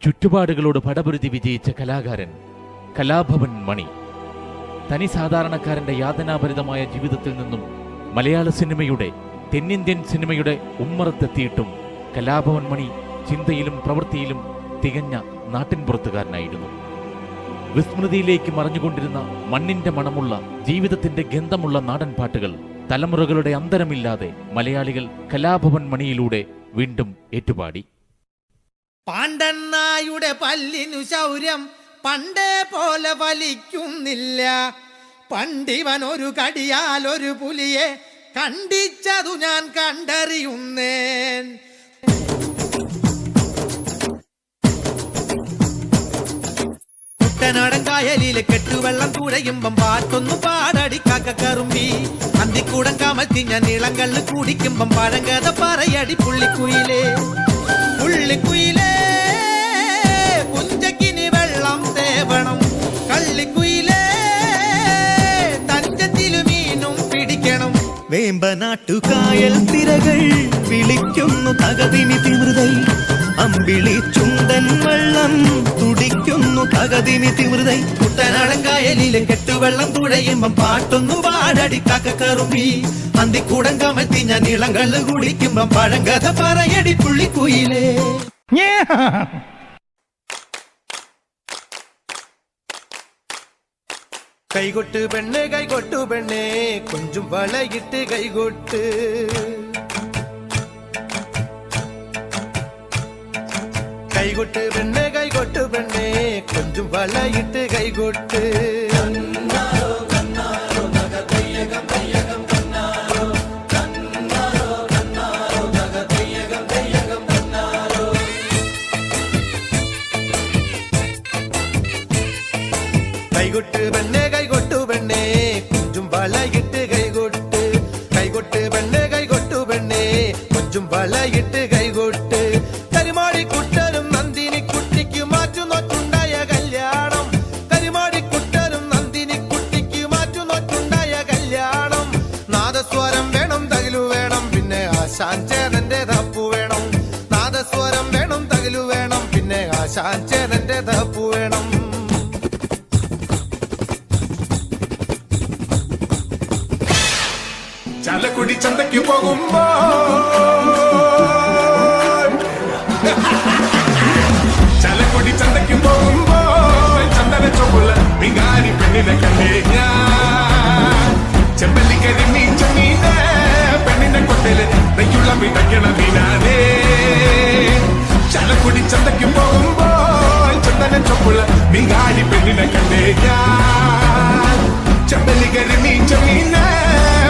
ചുറ്റുപാടുകളോട് പടപൊരുതി വിജയിച്ച കലാകാരൻ കലാഭവൻ മണി തനി സാധാരണക്കാരന്റെ യാതനാഭരിതമായ ജീവിതത്തിൽ നിന്നും മലയാള സിനിമയുടെ, തെന്നിന്ത്യൻ സിനിമയുടെ ഉമ്മറത്തെത്തിയിട്ടും കലാഭവൻ മണി ചിന്തയിലും പ്രവൃത്തിയിലും തികഞ്ഞ നാട്ടിൻപുറത്തുകാരനായിരുന്നു. വിസ്മൃതിയിലേക്ക് മറഞ്ഞുകൊണ്ടിരുന്ന മണ്ണിന്റെ മണമുള്ള, ജീവിതത്തിന്റെ ഗന്ധമുള്ള നാടൻ പാട്ടുകൾ തലമുറകളുടെ അന്തരമില്ലാതെ മലയാളികൾ കലാഭവൻ മണിയിലൂടെ വീണ്ടും ഏറ്റുപാടി. പാണ്ഡന്നായുടെ പല്ലിനു ശൗര്യം പണ്ടേ പോലെ വലിക്കുന്നില്ല. പണ്ടിവൻ ഒരു കടിയാൽ ഒരു പുലിയെ കണ്ടിച്ചതു ഞാൻ കണ്ടറിയുന്നേൻ. കുട്ടനാടൻ കായലിലെ കെട്ടുവെള്ളം കുഴയുമ്പം പാട്ടൊന്നു പാടടി കാക്കക്കറുമ്പി. അന്തിക്കൂടം കമത്തി ഞാൻ നീളങ്കല്ല് കുടിക്കുമ്പം പഴങ്കഥ പറയടി പുള്ളിക്കുയിലേ. പുള്ളിക്കുയിലേ പുഞ്ചക്കിനി വെള്ളം തേവണം. കള്ളിക്കുയിലേ തഞ്ചത്തിലു മീനും പിടിക്കണം. വേമ്പനാട്ടുകായൽ തിരകൾ വിളിക്കുന്നു തകതിനി തിമൃതൈ. അമ്പിളി ചുണ്ടൻ വെള്ളം തുടിക്കുന്നു തകതിനി തിമൃതൈ. കുട്ടനാടൻ കായലിലെ കെട്ടുവെള്ളം തുഴയുമ്പം പാട്ടൊന്നു പാടടി കാക്കക്കറുമ്പി. അന്തിക്കൂടം കമത്തി ഞാൻ ഇളങ്കള്ള് കുടിക്കുമ്പം പഴങ്കഥ പറയടി പുള്ളിക്കുയിലേ. കൈകൊട്ട് പെണ്ണെ കൈകൊട്ടു പെണ്ണെ കൊഞ്ചും വളയിട്ട് കൈകൊട്ട്. കൈകൊട്ട് പെണ്ണെ കൈകൊട്ടു പെണ്ണെ കൊഞ്ചും വളയിട്ട് കൈകൊട്ട്. കൈകൊട്ട് പെണ്ണെ കൈകൊട്ടു പെണ്ണെ കൊഞ്ചും വളയിട്ട് കൈകൊട്ട്. കൈകൊട്ട് പെണ്ണെ കൈകൊട്ടു പെണ്ണെ കൊഞ്ചും വളയിട്ട് കൈകൊട്ട്. കരിമാടിക്കുട്ടനും നന്ദിനി കുട്ടിക്ക് മാറ്റുനോറ്റുണ്ടായ കല്യാണം. കരിമാടിക്കുട്ടനും നന്ദിനി കുട്ടിക്ക് മാറ്റുനോറ്റുണ്ടായ കല്യാണം. നാദസ്വരം വേണം, തകിലു വേണം, പിന്നെ ആശാൻ ചേതന്റെ തപ്പു വേണം. നാദസ്വരം വേണം, തകിലു വേണം, പിന്നെ ആശാൻ ചേതന്റെ തപ്പു വേണം. ചാലക്കുടി ചന്തയ്ക്ക് പോകുമ്പോ ചാലക്കുടി ചന്തയ്ക്ക് പോകുമ്പോ ചന്ദന ചൊവ്വുള്ള വികാരി പെണ്ണിനെ കണ്ടേ ഞാൻ. ചെമ്പല്ലിക്കരി നീച്ച മീന പെണ്ണിനെ കൊട്ടല് നെയ്യുള്ള വിതയ്ക്കണ മീനാനേ. ചാലക്കുടി ചന്തയ്ക്ക് പോകുമ്പോ ചന്ദന ചൊവ്വുള്ള വികാരി പെണ്ണിനെ കണ്ടേ ഞാൻ. ചെമ്പല്ലിക്കരി നീച്ച മീന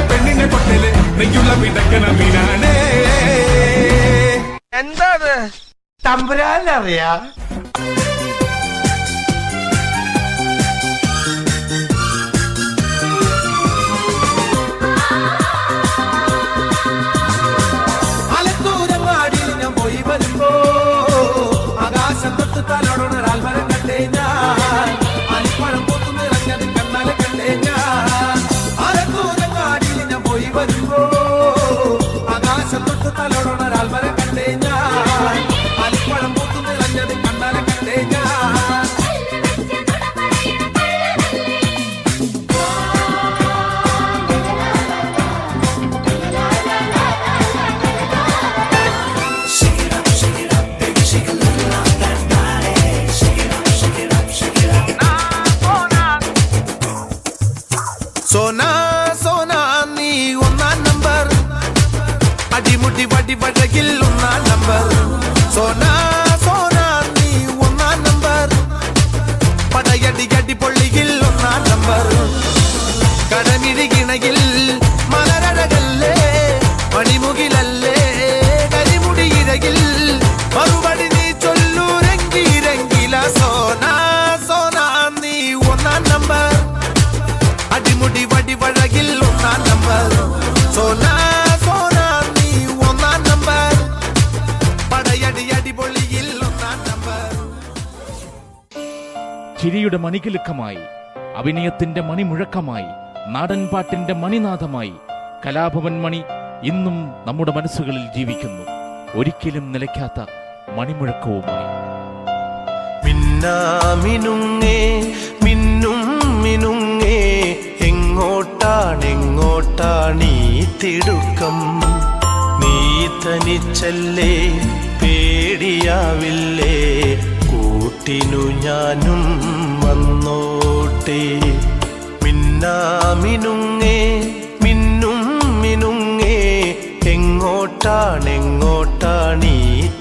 പെണ്ണിനെ കൊട്ടല് നെയ്യുള്ള വിതയ്ക്കണ മീനാനേ. എന്താണ് തമ്പുരാനറിയാ? ആലത്തൂരങ്ങാടിയിൽ ഞാൻ പോയി വരുമ്പോ ആകാശം തൊട്ട് തലോടൊരാൽ മരം കണ്ടേ ഞാൻ. അരിപ്പഴം പൂത്തു നിറഞ്ഞത് കണ്ണാലെ കണ്ടേ ഞാൻ. ആലത്തൂരങ്ങാടിയിൽ ഞാൻ പോയി വരുമ്പോ ആകാശം തൊട്ട് തലോടൊരാൽ മരം കണ്ടേ ഞാൻ. അരിപ്പഴം പൂത്തു നിറഞ്ഞത് കണ്ണാലെ കണ്ടേ ഞാൻ. സോനാ സോനാ നീ ഒന്നാം നമ്പർ. അടിമുടി വടി വടകിൽ ഒന്നാം നമ്പർ. സോനാ സോനാ നീ ഒന്നാം നമ്പർ. പടയടി അടി പൊള്ളിയിൽ ഒന്നാം നമ്പർ. കടമിഴികിണയിൽ മലരഴകല്ലേ മണിമുകിലല്ലേ കരിമുടി ഇഴകിൽ മറുപടി നീ ചൊല്ലൂരെങ്കിരെങ്കില. സോനാ സോനാ നീ ഒന്നാം നമ്പർ. അടിമുടി വടി വഴകിൽ ഒന്നാം നമ്പർ. സോനാ സോനാ നീ ഒന്നാം നമ്പർ. പടയടി അടിപൊളിയിൽ ഒന്നാം നമ്പർ. ചിരിയുടെ മണികിലുക്കമായി, അഭിനയത്തിന്റെ മണിമുഴക്കമായി, നാടൻ പാട്ടിന്റെ മണിനാഥമായി കലാഭവൻ മണി ഇന്നും നമ്മുടെ മനസ്സുകളിൽ ജീവിക്കുന്നു. ഒരിക്കലും നിലയ്ക്കാത്ത മണിമുഴക്കവുമായി. മിന്നാമിനുങ്ങേ മിന്നും മിനുങ്ങേ എങ്ങോട്ടാണീ തിടുക്കം നീ തനിച്ചല്ലേ പേടിയാവില്ലേ കൂട്ടിനു ഞാനും വന്നോട്ടെ മിന്നാമിനുങ്ങേ മിന്നും മിനുങ്ങേ എങ്ങോട്ടാണീ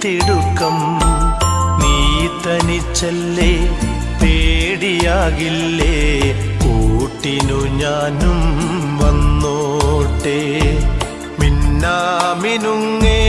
തിടുക്കം നീ തനിച്ചല്ലേ പേടിയാകില്ലേ കൂട്ടിനു ഞാനും വന്നോട്ടെ മിന്നാമിനുങ്ങേ